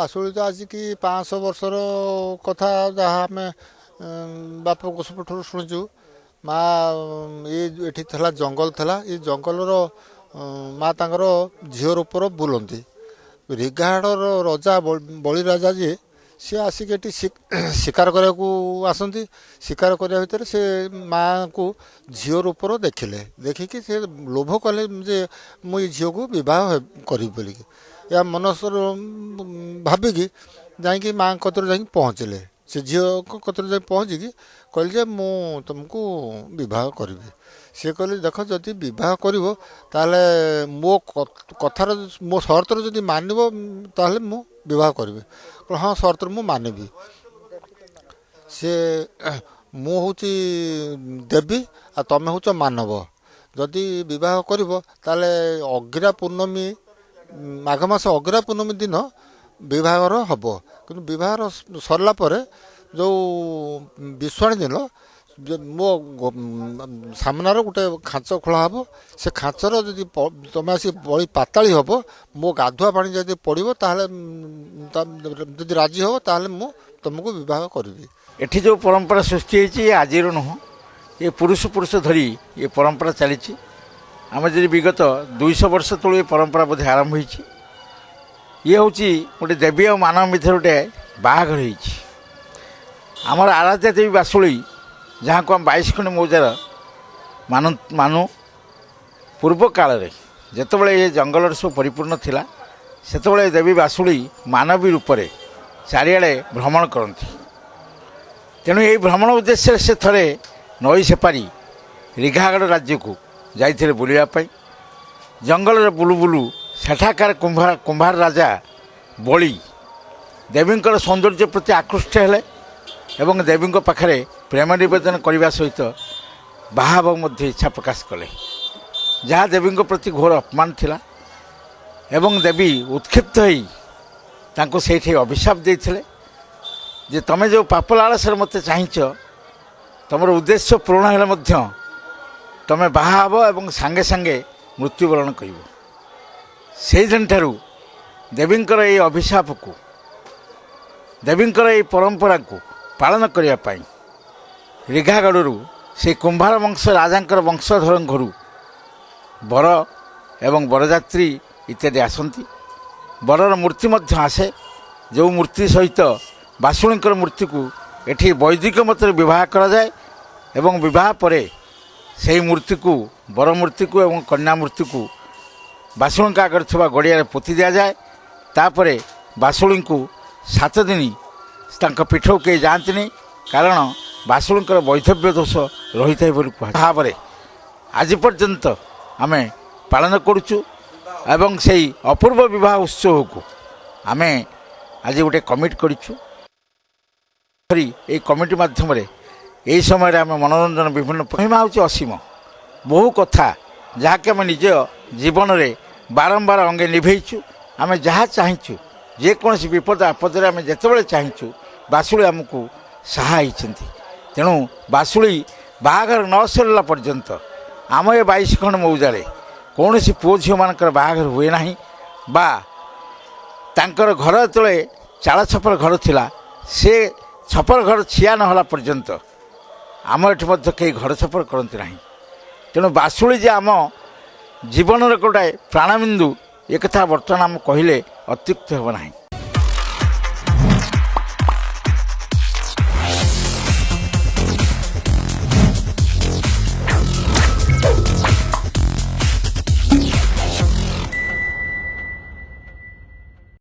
ବାସୁଳି ତ ଆସିକି 500 ବର୍ଷର କଥା ଯାହା ଆମେ ବାପ ପଠରୁ ଶୁଣିଛୁ। ମା ଏଠି ଥିଲା ଜଙ୍ଗଲ ଥିଲା, ଏ ଜଙ୍ଗଲର ମା ତାଙ୍କର ଝିଅ ରୂପର ବୁଲନ୍ତି। ରିଗାହାଡ଼ର ରଜା ବଳିରାଜା ଯିଏ ସିଏ ଆସିକି ଏଠି ଶିକାର କରିବାକୁ ଆସନ୍ତି। ଶିକାର କରିବା ଭିତରେ ସେ ମାଆଙ୍କୁ ଝିଅ ରୂପର ଦେଖିଲେ, ଦେଖିକି ସେ ଲୋଭ କଲେ ଯେ ମୁଁ ଏ ଝିଅକୁ ବିବାହ କରିବି ବୋଲିକି। ଏହା ମନସ୍ସର ଭାବିକି ଯାଇକି ମାଆଙ୍କ କତିରେ ଯାଇକି ପହଞ୍ଚିଲେ। ସେ ଝିଅଙ୍କ କତିରେ ଯାଇ ପହଞ୍ଚିକି କହିଲେ ଯେ ମୁଁ ତୁମକୁ ବିବାହ କରିବି। ସିଏ କହିଲେ ଦେଖ ଯଦି ବିବାହ କରିବ ତାହେଲେ ମୋ କଥାର ମୋ ସର୍ତ୍ତରେ ଯଦି ମାନିବ ତାହେଲେ ମୁଁ ବିବାହ କରିବି। ହଁ ସର୍ତ୍ତରେ ମୁଁ ମାନିବି। ସେ ମୁଁ ହେଉଛି ଦେବୀ ଆଉ ତମେ ହେଉଛ ମାନବ। ଯଦି ବିବାହ କରିବ ତାହେଲେ ଅଗିରା ପୂର୍ଣ୍ଣମୀ ମାଘ ମାସ ଅଗିରା ପୂର୍ଣ୍ଣମୀ ଦିନ ବିବାହର ହେବ। କିନ୍ତୁ ବିବାହର ସରିଲା ପରେ ଯେଉଁ ବିଶ୍ୱାଣୀ ଦିନ ମୋ ସାମ୍ନାରେ ଗୋଟେ ଖାଞ୍ଚ ଖୋଳା ହେବ। ସେ ଖାଞ୍ଚର ଯଦି ତମେ ଆସି ବଳି ପାତାଳି ହେବ, ମୋ ଗାଧୁଆ ପାଣି ଯଦି ପଡ଼ିବ ତାହେଲେ ଯଦି ରାଜି ହେବ ତାହେଲେ ମୁଁ ତୁମକୁ ବିବାହ କରିବି। ଏଠି ଯେଉଁ ପରମ୍ପରା ସୃଷ୍ଟି ହେଇଛି ଆଜିର ନୁହଁ, ଏ ପୁରୁଷ ଧରି ଏ ପରମ୍ପରା ଚାଲିଛି। ଆମେ ଯଦି ବିଗତ 200 ବର୍ଷ ତଳୁ ଏ ପରମ୍ପରା ବୋଧେ ଆରମ୍ଭ ହୋଇଛି। ଇଏ ହେଉଛି ଗୋଟେ ଦେବୀ ଆଉ ମାନବ ଭିତରେ ଗୋଟେ ବାହାଘର ହେଇଛି। ଆମର ଆରାଧ୍ୟା ଦେବୀ ବାସୁଳି, ଯାହାକୁ ଆମେ 22 ଖଣ୍ଡ ମୌଜାର ମାନୁ ପୂର୍ବ କାଳରେ ଯେତେବେଳେ ଏ ଜଙ୍ଗଲରେ ସବୁ ପରିପୂର୍ଣ୍ଣ ଥିଲା, ସେତେବେଳେ ଦେବୀ ବାସୁଳି ମାନବୀ ରୂପରେ ଚାରିଆଡ଼େ ଭ୍ରମଣ କରନ୍ତି। ତେଣୁ ଏହି ଭ୍ରମଣ ଉଦ୍ଦେଶ୍ୟରେ ସେ ଥରେ ନଈ ସେପାରି ରିଘାଗଡ଼ ରାଜ୍ୟକୁ ଯାଇଥିଲେ ବୁଲିବା ପାଇଁ। ଜଙ୍ଗଲରେ ବୁଲୁ ବୁଲୁ ସେଠାକାର କୁମ୍ଭାର ରାଜା ବଳି ଦେବୀଙ୍କର ସୌନ୍ଦର୍ଯ୍ୟ ପ୍ରତି ଆକୃଷ୍ଟ ହେଲେ ଏବଂ ଦେବୀଙ୍କ ପାଖରେ ପ୍ରେମ ନିବେଦନ କରିବା ସହିତ ବାହା ହେବାକୁ ମଧ୍ୟ ଇଚ୍ଛା ପ୍ରକାଶ କଲେ, ଯାହା ଦେବୀଙ୍କ ପ୍ରତି ଘୋର ଅପମାନ ଥିଲା। ଏବଂ ଦେବୀ ଉତ୍କ୍ଷିପ୍ତ ହୋଇ ତାଙ୍କୁ ସେଇଠି ଅଭିଶାପ ଦେଇଥିଲେ ଯେ ତମେ ଯେଉଁ ପାପ ଲାଳସରେ ମୋତେ ଚାହିଁଛ, ତୁମର ଉଦ୍ଦେଶ୍ୟ ପୂରଣ ହେଲେ ମଧ୍ୟ ତମେ ବାହା ହେବ ଏବଂ ସାଙ୍ଗେ ସାଙ୍ଗେ ମୃତ୍ୟୁବରଣ କରିବ। ସେଇଦିନଠାରୁ ଦେବୀଙ୍କର ଏହି ଅଭିଶାପକୁ, ଦେବୀଙ୍କର ଏହି ପରମ୍ପରାକୁ ପାଳନ କରିବା ପାଇଁ ରିଘାଗଡ଼ରୁ ସେହି କୁମ୍ଭାର ବଂଶ ରାଜାଙ୍କର ବଂଶଧର ଘରୁ ବର ଏବଂ ବରଯାତ୍ରୀ ଇତ୍ୟାଦି ଆସନ୍ତି। ବରର ମୂର୍ତ୍ତି ମଧ୍ୟ ଆସେ, ଯେଉଁ ମୂର୍ତ୍ତି ସହିତ ବାସୁଳୀଙ୍କର ମୂର୍ତ୍ତିକୁ ଏଠି ବୈଦିକ ମତରେ ବିବାହ କରାଯାଏ ଏବଂ ବିବାହ ପରେ ସେହି ମୂର୍ତ୍ତିକୁ, ବର ମୂର୍ତ୍ତିକୁ ଏବଂ କନ୍ୟା ମୂର୍ତ୍ତିକୁ ବାସୁଳୀଙ୍କ ଆଗରେ ଥିବା ଗଡ଼ିଆରେ ପୋତି ଦିଆଯାଏ। ତାପରେ ବାସୁଳୀଙ୍କୁ 7 ଦିନ ତାଙ୍କ ପୀଠକୁ କେହି ଯାଆନ୍ତିନି, କାରଣ ବାସୁଳୀଙ୍କର ବୈଧବ୍ୟ ଦୋଷ ରହିଥାଏ ବୋଲି କୁହାଯାଏ। ଭାବରେ ଆଜି ପର୍ଯ୍ୟନ୍ତ ଆମେ ପାଳନ କରୁଛୁ ଏବଂ ସେହି ଅପୂର୍ବ ବିବାହ ଉତ୍ସବକୁ ଆମେ ଆଜି ଗୋଟେ କମିଟି କରିଛୁ। ଏହି କମିଟି ମାଧ୍ୟମରେ ଏହି ସମୟରେ ଆମେ ମନୋରଞ୍ଜନ ବିଭିନ୍ନ ମହିମା ହେଉଛି ଅସୀମ। ବହୁ କଥା ଯାହାକି ଆମେ ନିଜ ଜୀବନରେ ବାରମ୍ବାର ଅଙ୍ଗେ ନିଭେଇଛୁ। ଆମେ ଯାହା ଚାହିଁଛୁ, ଯେକୌଣସି ବିପଦ ଆପଦରେ ଆମେ ଯେତେବେଳେ ଚାହିଁଛୁ, ବାସୁଳି ଆମକୁ ସାହା ହେଇଛନ୍ତି। ତେଣୁ ବାସୁଳି ବାହାଘର ନ ସରିଲା ପର୍ଯ୍ୟନ୍ତ ଆମ ଏ 22 ଖଣ୍ଡ ମୌଜାରେ କୌଣସି ପୁଅ ଝିଅମାନଙ୍କର ବାହାଘର ହୁଏ ନାହିଁ। ବା ତାଙ୍କର ଘର ଯେତେବେଳେ ଚାଳ ଛପର ଘର ଥିଲା, ସେ ଛପର ଘର ଛିଆ ନ ହେଲା ପର୍ଯ୍ୟନ୍ତ ଆମ ଏଠି ମଧ୍ୟ କେହି ଘର ଛପର କରନ୍ତି ନାହିଁ। ତେଣୁ ବାସୁଳି ଯେ ଆମ ଜୀବନର ଗୋଟାଏ ପ୍ରାଣବିନ୍ଦୁ, ଏକଥା ବର୍ତ୍ତମାନ ଆମେ କହିଲେ ଅତ୍ୟୁକ୍ତି ହେବ ନାହିଁ।